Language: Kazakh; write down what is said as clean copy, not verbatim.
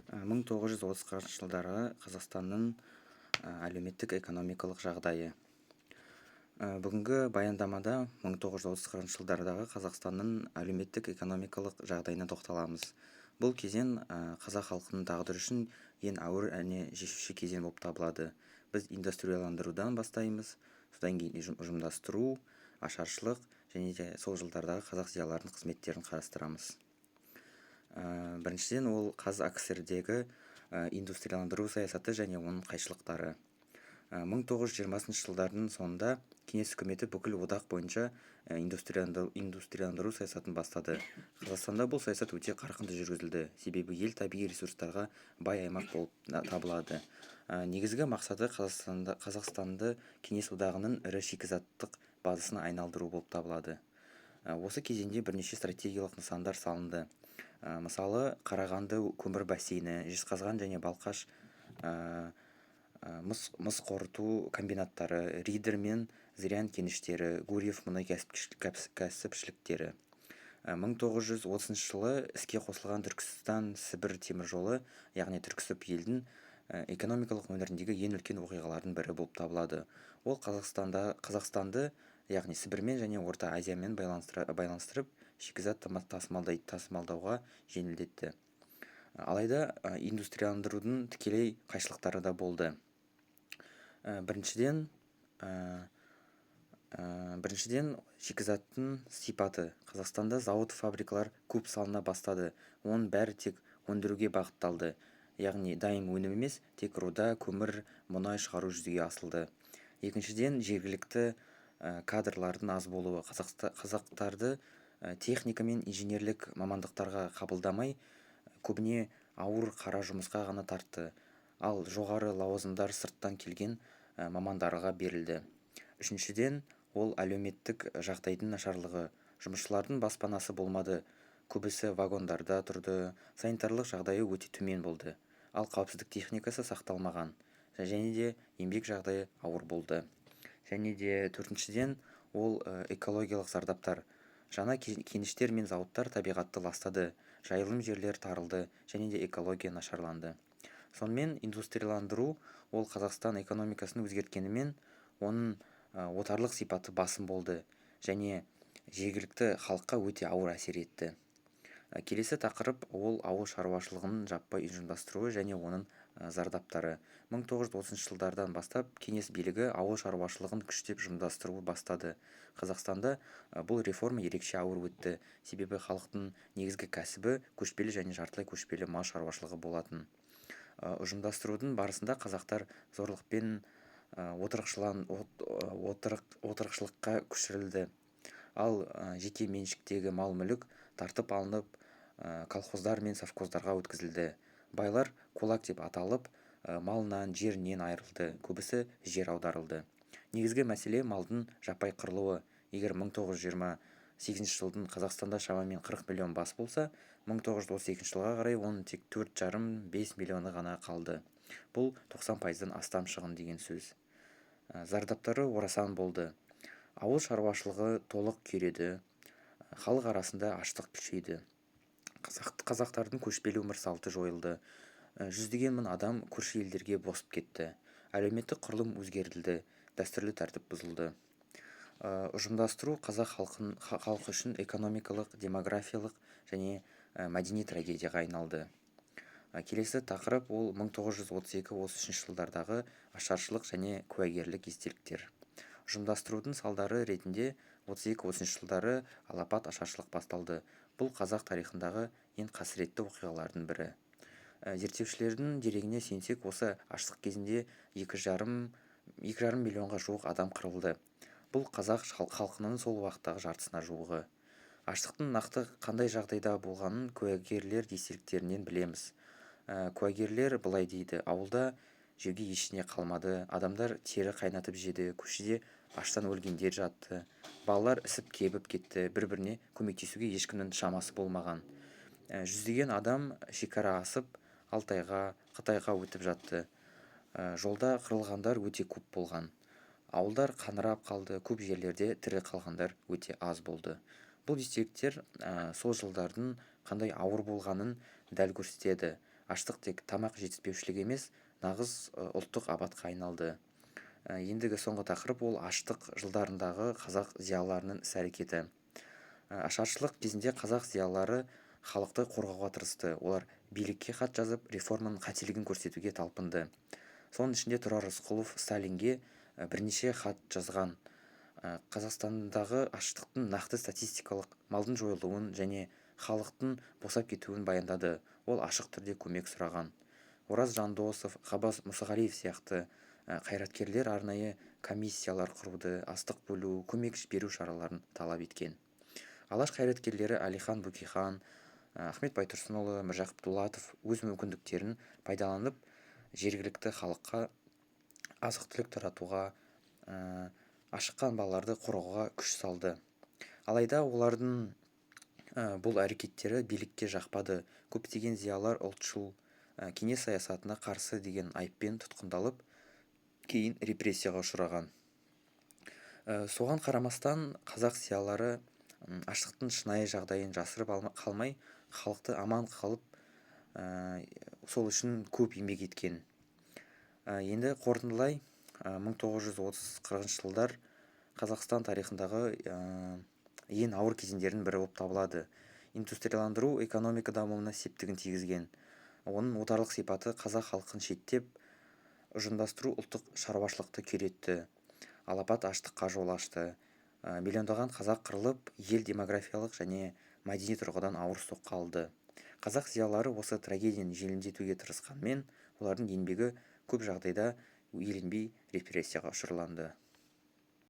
1930 жылдары Қазақстанның әлеуметтік-экономикалық жағдайы. Бүгінгі баяндамада 1930 жылдардағы Қазақстанның әлеуметтік-экономикалық жағдайына тоқталамыз. Бұл кезең қазақ халқының тағдыры үшін ең ауыр және шешуші кезең болып табылады. Біз индустрияландырудан бастаймыз, содан кейін ұжымдастыру, ашаршылық және де сол жылдардағы қазақ зиялыларының қызметтерін қарастырамыз. Біріншіден, ол КСРдегі индустрияландыру саясаты және оның қайшылықтары. 1920 жылдардың сонында кеңес үкіметі бүкіл одақ бойынша индустрияландыру саясатын бастады. Қазақстанда бұл саясат өте қарқынды жүргізілді, себебі ел табиғи ресурстарға бай аймақ болып табылады. Негізгі мақсаты Қазақстанды кеңес одағының ірі шикізаттық базасына айналдыру болып табылады. Осы кезеңде бірнеше стратегиялық нысандар салынды. Мысалы, Қарағанды көмір бассейні, Жезқазған және Балқаш мыс қорыту комбинаттары, Риддер мен Зырян кеніштері, Гурьев мұнай кәсіпшіліктері. 1930 жылы іске қосылған Түркістан-Сібір теміржолы, яғни Түрксіб елдің экономикалық өміріндегі ең үлкен оқиғалардың бірі болып табылады. Ол Қазақстанды, яғни Сібірмен және Орта Азиямен байланыстырып, шикізат тасымалдауға жеңілдетті. Алайда индустрияландырудың тікелей қайшылықтары да болды. Біріншіден, шикізаттың сипаты. Қазақстанда зауыт-фабрикалар көп салына бастады. Оның бәрі тек өндіруге бағытталды. Яғни дайын өнім емес, тек руда, көмір, мұнай шығару жүзеге асылды. Екіншіден, жергілікті кадрлардың аз болуы. Қазақтарды техника мен инженерлік мамандықтарға қабылдамай, көбіне ауыр қара жұмысқа ғана тартты, ал жоғары лауазымдар сырттан келген мамандарға берілді. Үшіншіден, ол әлеуметтік жағдайдың нашарлығы. Жұмысшылардың баспанасы болмады, көбісі вагондарда тұрды, санитарлық жағдайы өте төмен болды, ал қауіпсіздік техникасы сақталмаған, және де еңбек жағдайы ауыр болды. Және де төртіншіден, ол экологиялық зардаптар. Жаңа кеніштер мен зауыттар табиғатты ластады, жайылым жерлер тарылды, және де экология нашарланды. Сонымен индустрияландыру ол Қазақстан экономикасын өзгерткенімен, оның отарлық сипаты басым болды, және жергілікті халыққа өте ауыр әсер етті. Келесі тақырып ол ауыл шаруашылығының жаппай ұжымдастыруы және оның зардаптары. 1930 жылдардан бастап кеңес билігі ауыл шаруашылығын күштеп ұжымдастыруы бастады. Қазақстанда бұл реформа ерекше ауыр өтті, себебі халықтың негізгі кәсібі көшпелі және жартылай көшпелі мал шаруашылығы болатын. Ұжымдастырудың барысында қазақтар зорлықпен отырықшылыққа көшірілді, ал жеке меншіктегі мал-мүлік тартып алынып, колхоздар мен совхоздарға өткізілді. Байлар кулак деп аталып, малынан, жерінен айырылды, көбісі жер аударылды. Негізгі мәселе малдың жаппай қырылуы. Егер 1928 жылдың Қазақстанда шамамен 40 миллион бас болса, 1932 жылға қарай оның тек 4,5-5 миллионы ғана қалды. Бұл 90%-дан астам шығын деген сөз. Зардаптары орасан болды. Ауыл шаруашылығы толық күйреді, халық арасында аштық күшейді. Қазақтардың көшпелі өмір салты жойылды. Жүздеген мың адам көрші елдерге босып кетті. Әлеуметтік құрылым өзгертілді, дәстүрлі тәртіп бұзылды. Ұжымдастыру қазақ халқы үшін экономикалық, демографиялық және мәдени трагедияға айналды. Келесі тақырып ол 1932-33 жылдардағы ашаршылық және куәгерлік естеліктер. Ұжымдастырудың салдары ретінде 32-33 жылдары алапат ашаршылық басталды. Бұл қазақ тарихындағы ең қасіретті оқиғалардың бірі. Зерттеушілердің дерегіне сенсек, осы аштық кезінде 2,5 миллионға жуық адам қырылды. Бұл қазақ халқының сол уақыттағы жартысына жуығы. Аштықтың нақты қандай жағдайда болғанын куәгерлер естеліктерінен білеміз. Куәгерлер былай дейді: ауылда жеуге ештеңе қалмады, адамдар тері қайнатып жеді, көшеде аштан өлгендер жатты, балалар ісіп кебіп кетті, бір-біріне көмектесуге ешкімнің шамасы болмаған. Жүздеген адам шекара асып, Алтайға, Қытайға өтіп жатты. Жолда қырылғандар өте көп болған. Ауылдар қаңырап қалды, көп жерлерде тірі қалғандар өте аз болды. Бұл естеліктер сол жылдардың қандай ауыр болғанын дәл көрсетеді. аштық тек тамақ жетіспеушілігі емес, нағыз ұлттық апатқа айналды. Ендігі соңғы тақырып ол аштық жылдарындағы қазақ зиялыларының іс-әрекеті. Ашаршылық кезінде қазақ зиялылары халықты қорғауға тырысты. Олар билікке хат жазып, реформаның қателігін көрсетуге талпынды. Соның ішінде Тұрар Рысқұлов Сталинге бірнеше хат жазған. Қазақстандағы аштықтың нақты статистикалық, малдың жойылуын және халықтың босап кетуін баяндады. Ол ашық түрде көмек сұраған. Ораз Жандосов, Ғаббас Мұсағалиев сияқты қайраткерлер арнайы комиссиялар құруды, астық бөлу, көмек беру шараларын талап еткен. Алаш қайраткерлері Әлихан Бөкейхан, Ахмет Байтұрсынұлы, Міржақып Дулатов өз мүмкіндіктерін пайдаланып, жергілікті халыққа азық-түлік таратуға, ашыққан балаларды қорғауға күш салды. Алайда олардың бұл әрекеттері билікке жақпады. Көптеген зиялылар ұлтшыл кеңес саясатына қарсы деген айыппен тұтқындалып, кейін репрессияға ұшыраған. Соған қарамастан қазақ зиялылары аштықтың шынайы жағдайын жасырып қалмай, халықты аман қалып, сол үшін көп еңбек еткен. Енді қорытындылай, 1930-40 жылдар Қазақстан тарихындағы ең ауыр кезеңдердің бірі болып табылады. Индустрияландыру экономика дамуына септігін тигізген. Оның отарлық сипаты қазақ халқын шеттеп, ұжымдастыру ұлттық шаруашылықты күйретті. Алапат аштыққа жол ашты. Миллиондаған қазақ қырылып, ел демографиялық және мәдени тұрғыдан ауыр соққы алды. Қазақ зиялылары осы трагедияны жеңілдетуге тырысқанмен, олардың еңбегі көп жағдайда еленбей репрессияға ұшырыланды.